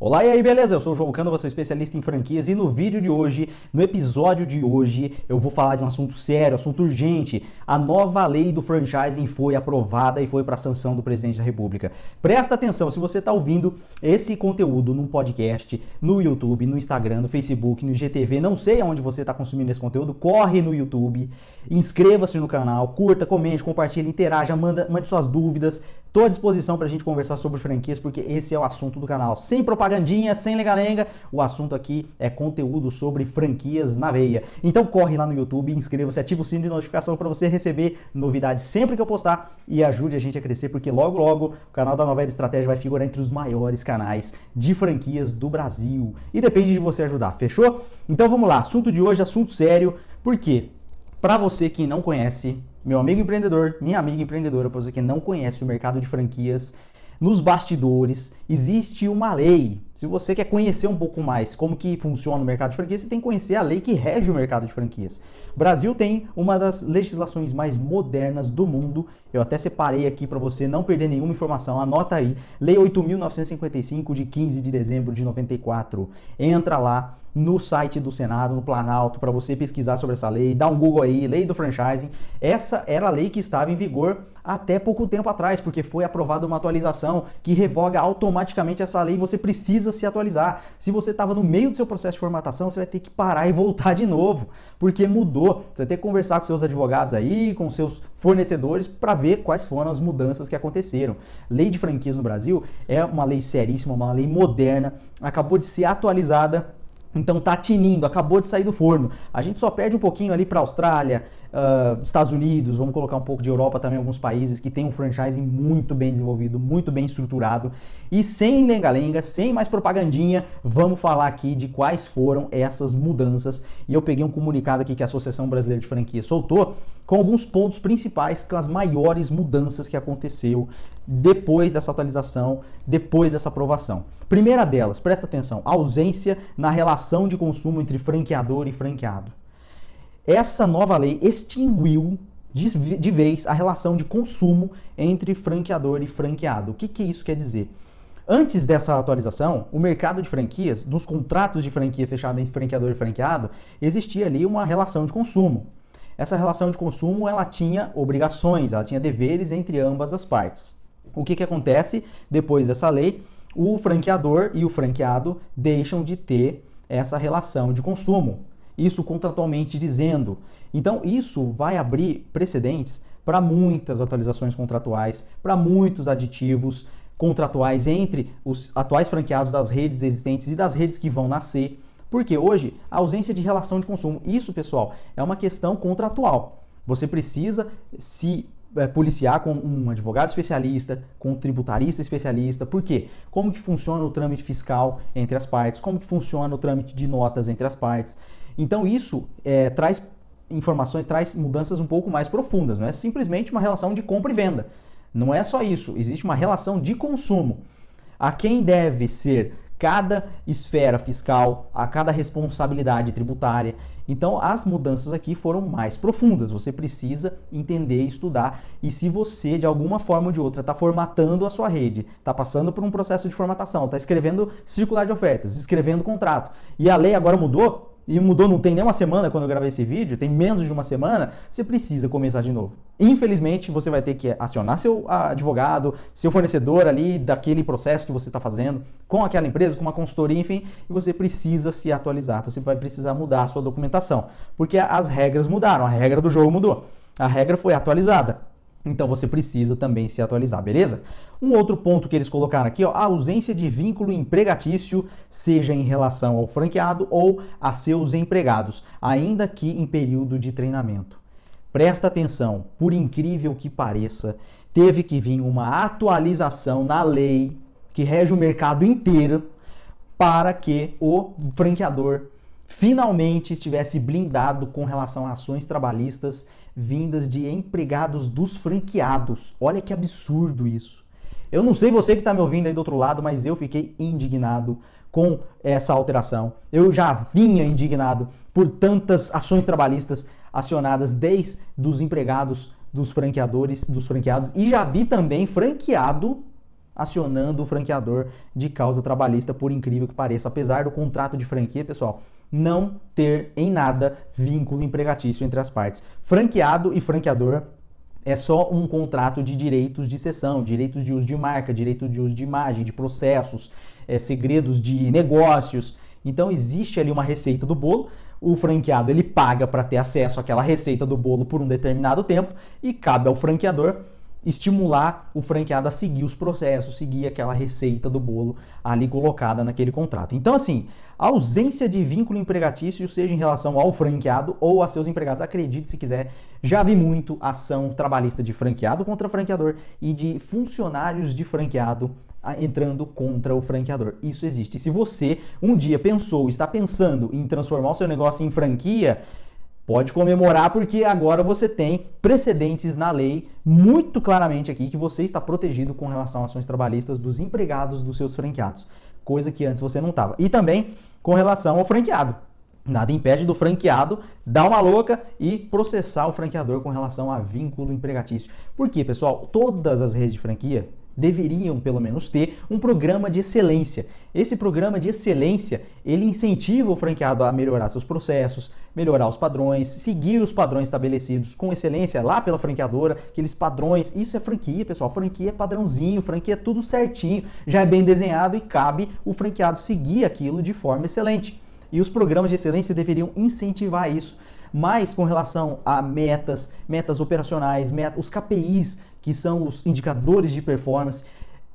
Olá, e aí, beleza? Eu sou o João Cano, você é especialista em franquias e no vídeo de hoje, no episódio de hoje, eu vou falar de um assunto sério, assunto urgente. A nova lei do franchising foi aprovada e foi para a sanção do presidente da República. Presta atenção, se você está ouvindo esse conteúdo num podcast, no YouTube, no Instagram, no Facebook, no IGTV, não sei aonde você está consumindo esse conteúdo, corre no YouTube, inscreva-se no canal, curta, comente, compartilhe, interaja, mande suas dúvidas. Estou à disposição para a gente conversar sobre franquias, porque esse é o assunto do canal. Sem propagandinha, sem lenga-lenga, o assunto aqui é conteúdo sobre franquias na veia. Então corre lá no YouTube, inscreva-se, ativa o sino de notificação para você receber novidades sempre que eu postar e ajude a gente a crescer, porque logo logo o canal da Nova Era Estratégia vai figurar entre os maiores canais de franquias do Brasil. E depende de você ajudar, fechou? Então vamos lá, assunto de hoje, assunto sério, por quê? Para você que não conhece, meu amigo empreendedor, minha amiga empreendedora, para você que não conhece o mercado de franquias, nos bastidores existe uma lei. Se você quer conhecer um pouco mais como que funciona o mercado de franquias, você tem que conhecer a lei que rege o mercado de franquias. O Brasil tem uma das legislações mais modernas do mundo. Eu até separei aqui para você não perder nenhuma informação. Anota aí, Lei 8.955 de 15 de dezembro de 94. Entra lá no site do Senado, no Planalto, para você pesquisar sobre essa lei, dá um Google aí, lei do franchising. Essa era a lei que estava em vigor até pouco tempo atrás, porque foi aprovada uma atualização que revoga automaticamente essa lei e você precisa se atualizar. Se você estava no meio do seu processo de formatação, você vai ter que parar e voltar de novo, porque mudou. Você vai ter que conversar com seus advogados aí, com seus fornecedores, para ver quais foram as mudanças que aconteceram. Lei de franquias no Brasil é uma lei seríssima, uma lei moderna, acabou de ser atualizada. Então tá tinindo, acabou de sair do forno. A gente só perde um pouquinho ali para a Austrália, Estados Unidos, vamos colocar um pouco de Europa também, alguns países que tem um franchising muito bem desenvolvido, muito bem estruturado. E sem lenga-lenga, sem mais propagandinha, vamos falar aqui de quais foram essas mudanças. E eu peguei um comunicado aqui que a Associação Brasileira de Franquias soltou, com alguns pontos principais, com as maiores mudanças que aconteceu depois dessa atualização, depois dessa aprovação. Primeira delas, presta atenção, ausência na relação de consumo entre franqueador e franqueado. Essa nova lei extinguiu de vez a relação de consumo entre franqueador e franqueado. O que isso quer dizer? Antes dessa atualização, o mercado de franquias, nos contratos de franquia fechado entre franqueador e franqueado, existia ali uma relação de consumo. Essa relação de consumo, ela tinha obrigações, ela tinha deveres entre ambas as partes. O que acontece depois dessa lei? O franqueador e o franqueado deixam de ter essa relação de consumo. Isso contratualmente dizendo. Então, isso vai abrir precedentes para muitas atualizações contratuais, para muitos aditivos contratuais entre os atuais franqueados das redes existentes e das redes que vão nascer. Porque hoje, a ausência de relação de consumo, isso, pessoal, é uma questão contratual. Você precisa se policiar com um advogado especialista, com um tributarista especialista. Por quê? Como que funciona o trâmite fiscal entre as partes, como que funciona o trâmite de notas entre as partes. Então isso traz informações, traz mudanças um pouco mais profundas, não é simplesmente uma relação de compra e venda. Não é só isso, existe uma relação de consumo. A quem deve ser cada esfera fiscal, a cada responsabilidade tributária. Então as mudanças aqui foram mais profundas, você precisa entender e estudar, e se você de alguma forma ou de outra está formatando a sua rede, está passando por um processo de formatação, está escrevendo circular de ofertas, escrevendo contrato, e a lei agora mudou, e mudou não tem nem uma semana quando eu gravei esse vídeo, tem menos de uma semana, você precisa começar de novo. Infelizmente, você vai ter que acionar seu advogado, seu fornecedor ali daquele processo que você está fazendo, com aquela empresa, com uma consultoria, enfim, e você precisa se atualizar, você vai precisar mudar a sua documentação, porque as regras mudaram, a regra do jogo mudou, a regra foi atualizada. Então você precisa também se atualizar, beleza? Um outro ponto que eles colocaram aqui, ó, a ausência de vínculo empregatício, seja em relação ao franqueado ou a seus empregados, ainda que em período de treinamento. Presta atenção, por incrível que pareça, teve que vir uma atualização na lei que rege o mercado inteiro para que o franqueador finalmente estivesse blindado com relação a ações trabalhistas vindas de empregados dos franqueados. Olha que absurdo isso. Eu não sei você que está me ouvindo aí do outro lado, mas eu fiquei indignado com essa alteração. Eu já vinha indignado por tantas ações trabalhistas acionadas desde os empregados dos franqueadores, dos franqueados, e já vi também franqueado acionando o franqueador de causa trabalhista, por incrível que pareça, apesar do contrato de franquia, pessoal, não ter em nada vínculo empregatício entre as partes. Franqueado e franqueador é só um contrato de direitos de cessão, direitos de uso de marca, direito de uso de imagem, de processos, segredos de negócios. Então existe ali uma receita do bolo, o franqueado ele paga para ter acesso àquela receita do bolo por um determinado tempo e cabe ao franqueador estimular o franqueado a seguir os processos, seguir aquela receita do bolo ali colocada naquele contrato. Então, assim, a ausência de vínculo empregatício, seja em relação ao franqueado ou a seus empregados, acredite se quiser, já vi muito ação trabalhista de franqueado contra franqueador e de funcionários de franqueado entrando contra o franqueador. Isso existe. Se você um dia pensou, está pensando em transformar o seu negócio em franquia, pode comemorar, porque agora você tem precedentes na lei muito claramente aqui que você está protegido com relação a ações trabalhistas dos empregados dos seus franqueados, coisa que antes você não estava. E também com relação ao franqueado. Nada impede do franqueado dar uma louca e processar o franqueador com relação a vínculo empregatício. Por quê, pessoal? Todas as redes de franquia deveriam, pelo menos, ter um programa de excelência. Esse programa de excelência, ele incentiva o franqueado a melhorar seus processos, melhorar os padrões, seguir os padrões estabelecidos com excelência lá pela franqueadora, aqueles padrões. Isso é franquia, pessoal. Franquia é padrãozinho, franquia é tudo certinho, já é bem desenhado e cabe o franqueado seguir aquilo de forma excelente. E os programas de excelência deveriam incentivar isso. Mas com relação a metas operacionais, os KPIs, que são os indicadores de performance,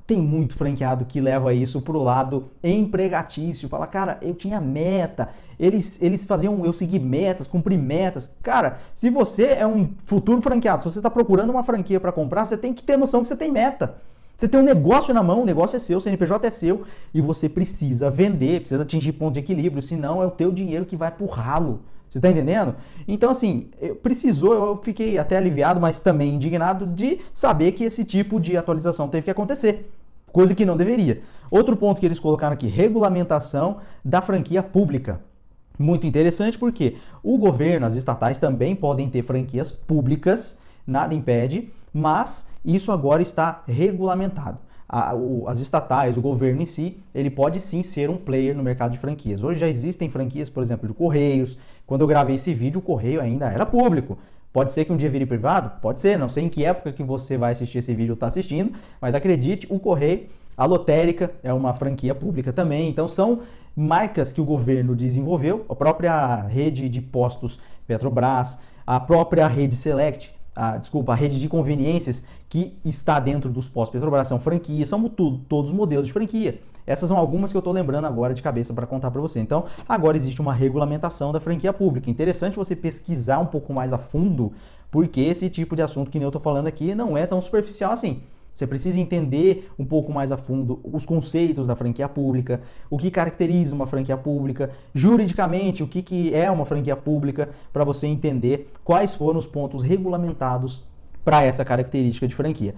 tem muito franqueado que leva isso para o lado empregatício. Fala, cara, eu tinha meta, eles faziam eu seguir metas, cumprir metas. Cara, se você é um futuro franqueado, se você está procurando uma franquia para comprar, você tem que ter noção que você tem meta. Você tem um negócio na mão, o negócio é seu, o CNPJ é seu e você precisa vender, precisa atingir ponto de equilíbrio, senão é o teu dinheiro que vai pro ralo. Você tá entendendo? Então, assim, eu fiquei até aliviado, mas também indignado de saber que esse tipo de atualização teve que acontecer, coisa que não deveria. Outro ponto que eles colocaram aqui, regulamentação da franquia pública. Muito interessante porque o governo, as estatais também podem ter franquias públicas, nada impede, mas isso agora está regulamentado. As estatais, o governo em si, ele pode sim ser um player no mercado de franquias. Hoje já existem franquias, por exemplo, de Correios. Quando eu gravei esse vídeo, o Correio ainda era público. Pode ser que um dia vire privado? Pode ser, não sei em que época que você vai assistir esse vídeo ou está assistindo, mas acredite, o Correio, a Lotérica é uma franquia pública também. Então são marcas que o governo desenvolveu, a própria rede de postos Petrobras, a própria rede Select, a rede de conveniências que está dentro dos postos Petrobras, são franquias, são todos modelos de franquia. Essas são algumas que eu estou lembrando agora de cabeça para contar para você. Então, agora existe uma regulamentação da franquia pública. Interessante você pesquisar um pouco mais a fundo, porque esse tipo de assunto que eu estou falando aqui não é tão superficial assim. Você precisa entender um pouco mais a fundo os conceitos da franquia pública, o que caracteriza uma franquia pública, juridicamente o que é uma franquia pública, para você entender quais foram os pontos regulamentados para essa característica de franquia.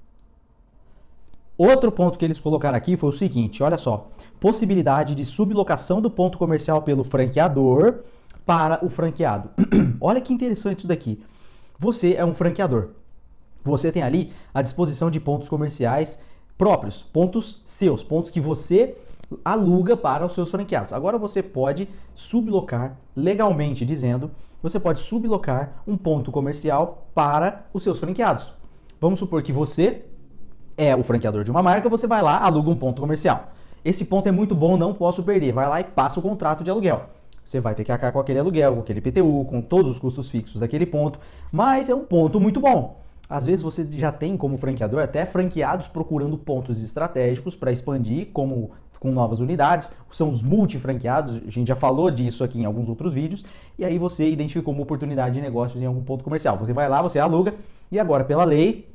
Outro ponto que eles colocaram aqui foi o seguinte, olha só, possibilidade de sublocação do ponto comercial pelo franqueador para o franqueado. Olha que interessante isso daqui. Você é um franqueador. Você tem ali a disposição de pontos comerciais próprios, pontos seus, pontos que você aluga para os seus franqueados. Agora você pode sublocar, legalmente dizendo, você pode sublocar um ponto comercial para os seus franqueados. Vamos supor que você é o franqueador de uma marca, você vai lá, aluga um ponto comercial. Esse ponto é muito bom, não posso perder. Vai lá e passa o contrato de aluguel. Você vai ter que arcar com aquele aluguel, com aquele IPTU, com todos os custos fixos daquele ponto, mas é um ponto muito bom. Às vezes você já tem como franqueador até franqueados procurando pontos estratégicos para expandir com novas unidades, são os multifranqueados, a gente já falou disso aqui em alguns outros vídeos, e aí você identificou uma oportunidade de negócios em algum ponto comercial. Você vai lá, você aluga, e agora pela lei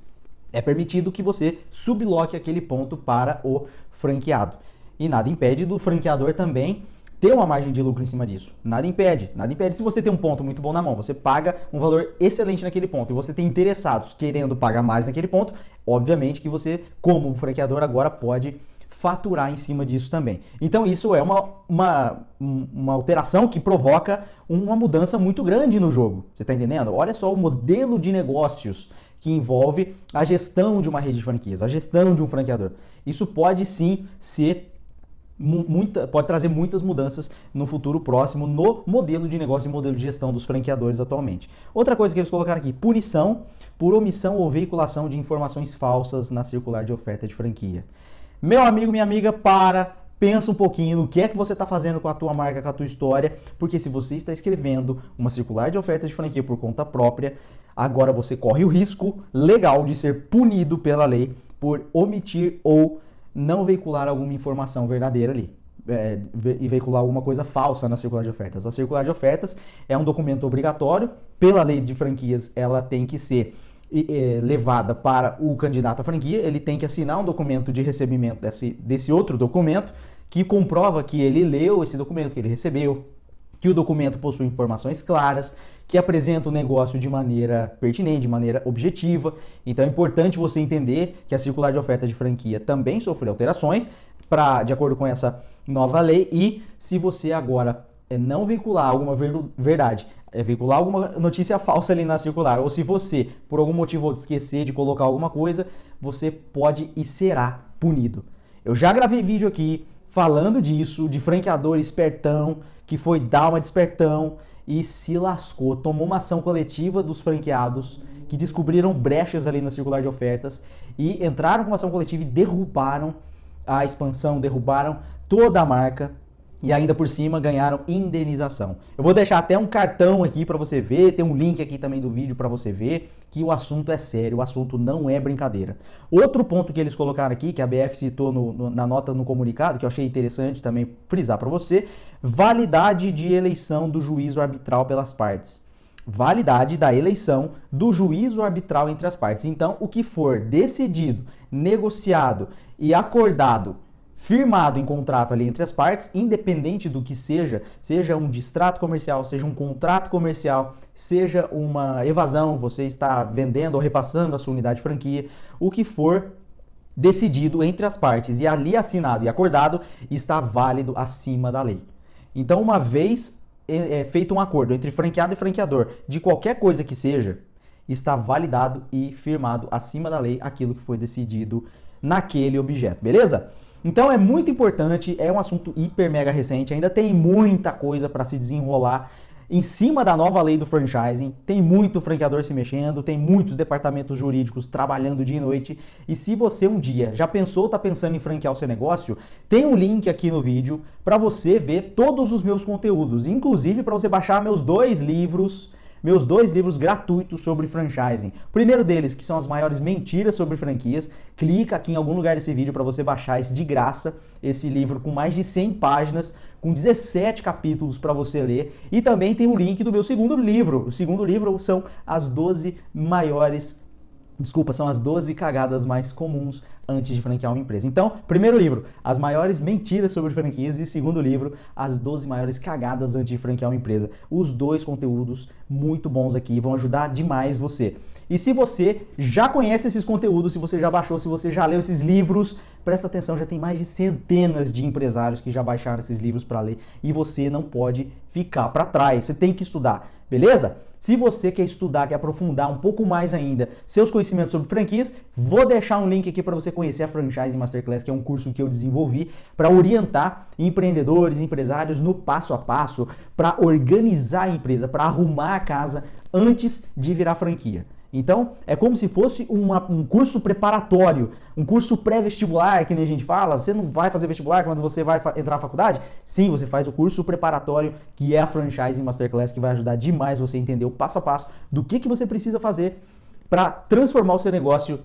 é permitido que você subloque aquele ponto para o franqueado. E nada impede do franqueador também ter uma margem de lucro em cima disso. Nada impede. Se você tem um ponto muito bom na mão, você paga um valor excelente naquele ponto e você tem interessados querendo pagar mais naquele ponto, obviamente que você, como franqueador, agora pode faturar em cima disso também. Então isso é uma alteração que provoca uma mudança muito grande no jogo. Você está entendendo? Olha só o modelo de negócios que envolve a gestão de uma rede de franquias, a gestão de um franqueador. Isso pode sim ser pode trazer muitas mudanças no futuro próximo no modelo de negócio e modelo de gestão dos franqueadores atualmente. Outra coisa que eles colocaram aqui, punição por omissão ou veiculação de informações falsas na circular de oferta de franquia. Meu amigo, minha amiga, pensa um pouquinho no que é que você está fazendo com a tua marca, com a tua história, porque se você está escrevendo uma circular de oferta de franquia por conta própria, agora você corre o risco legal de ser punido pela lei por omitir ou não veicular alguma informação verdadeira ali e veicular alguma coisa falsa na circular de ofertas. A circular de ofertas é um documento obrigatório, pela lei de franquias ela tem que ser levada para o candidato à franquia, ele tem que assinar um documento de recebimento desse outro documento que comprova que ele leu esse documento, que ele recebeu, que o documento possui informações claras, que apresenta o negócio de maneira pertinente, de maneira objetiva. Então é importante você entender que a circular de oferta de franquia também sofreu alterações de acordo com essa nova lei, e se você agora não veicular alguma verdade, veicular alguma notícia falsa ali na circular, ou se você, por algum motivo, esquecer de colocar alguma coisa, você pode e será punido. Eu já gravei vídeo aqui falando disso, de franqueador espertão, que foi dar uma de espertão e se lascou, tomou uma ação coletiva dos franqueados que descobriram brechas ali na circular de ofertas e entraram com uma ação coletiva e derrubaram a expansão, derrubaram toda a marca e ainda por cima ganharam indenização. Eu vou deixar até um cartão aqui para você ver, tem um link aqui também do vídeo para você ver que o assunto é sério, o assunto não é brincadeira. Outro ponto que eles colocaram aqui, que a BF citou na nota no comunicado, que eu achei interessante também frisar para você, validade de eleição do juízo arbitral pelas partes. Validade da eleição do juízo arbitral entre as partes. Então, o que for decidido, negociado e acordado, firmado em contrato ali entre as partes, independente do que seja um distrato comercial, seja um contrato comercial, seja uma evasão, você está vendendo ou repassando a sua unidade de franquia, o que for decidido entre as partes e ali assinado e acordado, está válido acima da lei. Então, uma vez feito um acordo entre franqueado e franqueador, de qualquer coisa que seja, está validado e firmado acima da lei aquilo que foi decidido naquele objeto, beleza? Então é muito importante, é um assunto hiper mega recente, ainda tem muita coisa para se desenrolar em cima da nova lei do franchising, tem muito franqueador se mexendo, tem muitos departamentos jurídicos trabalhando dia e noite, e se você um dia já pensou, está pensando em franquear o seu negócio, tem um link aqui no vídeo para você ver todos os meus conteúdos, inclusive para você baixar meus dois livros gratuitos sobre franchising. O primeiro deles, que são as maiores mentiras sobre franquias, clica aqui em algum lugar desse vídeo para você baixar esse de graça, esse livro com mais de 100 páginas, com 17 capítulos para você ler, e também tem o link do meu segundo livro. O segundo livro são as 12 cagadas mais comuns antes de franquear uma empresa. Então, primeiro livro, as maiores mentiras sobre franquias, e segundo livro, as 12 maiores cagadas antes de franquear uma empresa. Os dois conteúdos muito bons aqui, vão ajudar demais você. E se você já conhece esses conteúdos, se você já baixou, se você já leu esses livros, presta atenção, já tem mais de centenas de empresários que já baixaram esses livros para ler e você não pode ficar para trás, você tem que estudar, beleza? Se você quer estudar, quer aprofundar um pouco mais ainda seus conhecimentos sobre franquias, vou deixar um link aqui para você conhecer a Franchising Masterclass, que é um curso que eu desenvolvi para orientar empreendedores, empresários no passo a passo, para organizar a empresa, para arrumar a casa antes de virar franquia. Então, é como se fosse um curso preparatório, um curso pré-vestibular, que nem a gente fala. Você não vai fazer vestibular quando você vai entrar na faculdade? Sim, você faz o curso preparatório, que é a Franchising Masterclass, que vai ajudar demais você a entender o passo a passo do que você precisa fazer para transformar o seu negócio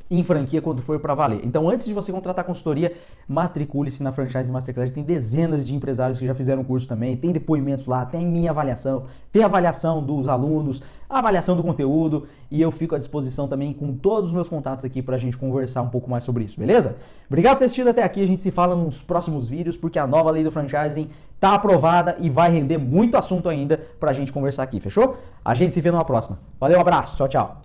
em franquia quando for para valer. Então, antes de você contratar consultoria, matricule-se na Franchising Masterclass. Tem dezenas de empresários que já fizeram curso também, tem depoimentos lá, tem minha avaliação, tem avaliação dos alunos, a avaliação do conteúdo, e eu fico à disposição também com todos os meus contatos aqui para a gente conversar um pouco mais sobre isso, beleza? Obrigado por ter assistido até aqui, a gente se fala nos próximos vídeos, porque a nova lei do franchising está aprovada e vai render muito assunto ainda para a gente conversar aqui, fechou? A gente se vê numa próxima. Valeu, um abraço, tchau, tchau.